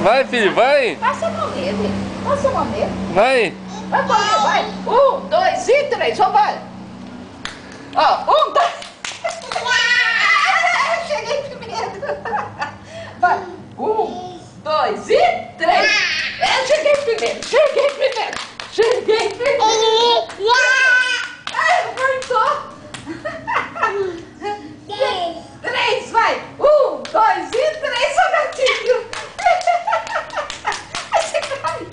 Vai, filho, vai. Passa a mão nele. Passa a mão nele. Vai. Vai correr, vai. 1, 2 e 3. Vamos, vai. Ó, 1, 2. Cheguei primeiro. Vai. 1, 2 e 3. Cheguei primeiro. Cheguei primeiro. Cheguei primeiro. Apertou. 3, vai. 1, 2 e 3. Ó, gatinho. Você cai.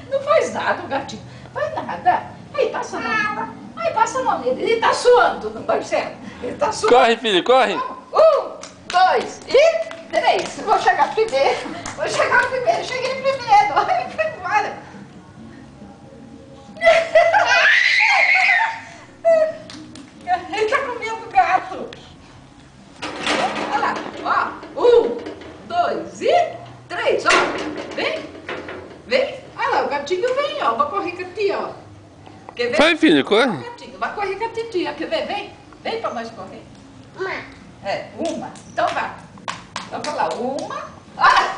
Não faz nada, o gatinho. Faz nada. Aí, passa a mão. Aí, passa a mão nele. Ele tá suando, Marcelo. Ele tá suando. Corre, filho, corre. 1, 2 e 3. Vou chegar primeiro. Vou chegar primeiro. Cheguei primeiro. Ai, foi embora. Ele tá comendo gato. Olha lá. Ó. 1, 2 e 3. Ó. Vem. Vem. Olha lá, o gatinho vem, ó. Vai correr com a tia, ó. Quer ver? Vai, filho, corre. Vai correr com a titia. Quer ver? Vem. Vem pra nós correr. Uma. Então vai. Então vai lá. 1. Ah!